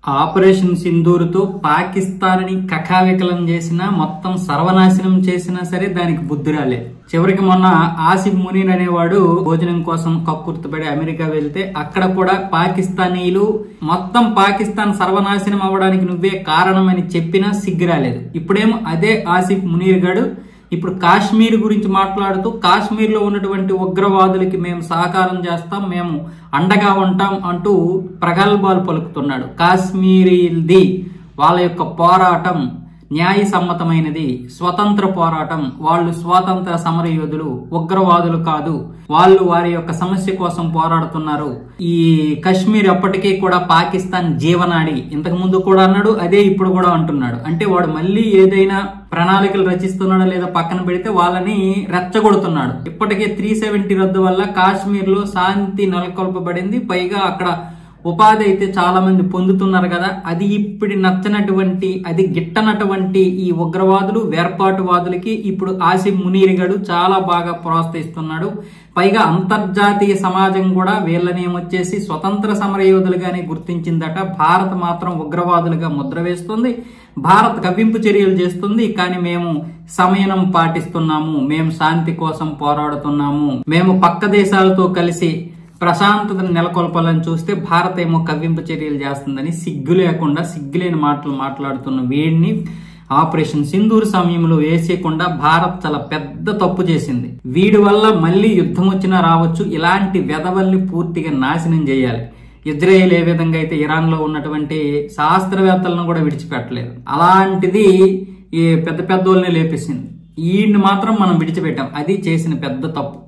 Operation సింధూర్తో పాకిస్తాన్ని కకావికలం చేసినా, మొత్తం సర్వనాశనం చేసినా సరే దానికి బుద్ధి రాలేదు. చివరికి మొన్న ఆసిఫ్ మునీర్ అనేవాడు భోజనం కోసం కక్కుర్తిపడి అమెరికా వెళ్తే అక్కడ కూడా పాకిస్తానీలు మొత్తం పాకిస్తాన్ సర్వనాశనం అవ్వడానికి నువ్వే కారణమని చెప్పినా సిగ్గు రాలేదు. ఇప్పుడేమో అదే ఆసిఫ్ మునీర్ గాడు ఇప్పుడు కాశ్మీర్ గురించి మాట్లాడుతూ కాశ్మీర్ లో ఉన్నటువంటి ఉగ్రవాదులకి మేము సహకారం చేస్తాం, మేము అండగా ఉంటాం అంటూ ప్రగల్భాలు పలుకుతున్నాడు. కాశ్మీరీల్ది వాళ్ళ యొక్క పోరాటం న్యాయసమ్మతమైనది, స్వతంత్ర పోరాటం, వాళ్ళు స్వాతంత్ర సమరయోధులు, ఉగ్రవాదులు కాదు, వాళ్ళు వారి యొక్క సమస్య కోసం పోరాడుతున్నారు. ఈ కశ్మీర్ ఎప్పటికీ కూడా పాకిస్తాన్ జీవనాడి, ఇంతకు ముందు కూడా అన్నాడు, అదే ఇప్పుడు కూడా అంటున్నాడు. అంటే వాడు మళ్ళీ ఏదైనా ప్రణాళికలు రచిస్తున్నాడా లేదా పక్కన పెడితే వాళ్ళని రెచ్చగొడుతున్నాడు. ఇప్పటికే 370 రద్దు వల్ల కాశ్మీర్ లో శాంతి నెలకొల్పబడింది, పైగా అక్కడ ఉపాధి అయితే చాలా మంది పొందుతున్నారు కదా. అది ఇప్పుడు నచ్చనటువంటి, అది గిట్టనటువంటి ఈ ఉగ్రవాదులు వేర్పాటువాదులకి ఇప్పుడు ఆసిఫ్ మునీర్ గడు చాలా బాగా ప్రోత్సహిస్తున్నాడు. పైగా అంతర్జాతీయ సమాజం కూడా వీళ్ళని ఏమొచ్చేసి స్వతంత్ర సమరయోధులుగానే గుర్తించిందట. భారత్ మాత్రం ఉగ్రవాదులుగా ముద్ర వేస్తుంది, భారత్ కవ్వింపు చర్యలు చేస్తుంది. కానీ మేము సంయమనం పాటిస్తున్నాము, మేము శాంతి కోసం పోరాడుతున్నాము, మేము పక్క దేశాలతో కలిసి ప్రశాంతతను నెలకొల్పాలని చూస్తే భారత్ ఏమో కవ్వింపు చర్యలు చేస్తుందని సిగ్గు లేకుండా సిగ్గులేని మాటలు మాట్లాడుతున్న వీడిని ఆపరేషన్ సింధూర్ సమయంలో వేసేయకుండా భారత్ చాలా పెద్ద తప్పు చేసింది. వీడి వల్ల మళ్ళీ యుద్ధం వచ్చినా రావచ్చు. ఇలాంటి వెధవల్ని పూర్తిగా నాశనం చేయాలి. ఇజ్రాయెల్ ఏ విధంగా అయితే ఇరాన్ లో ఉన్నటువంటి శాస్త్రవేత్తలను కూడా విడిచిపెట్టలేదు, అలాంటిది ఈ పెద్ద పెద్దోళ్ళనే లేపేసింది. వీడిని మాత్రం మనం విడిచిపెట్టాం, అది చేసిన పెద్ద తప్పు.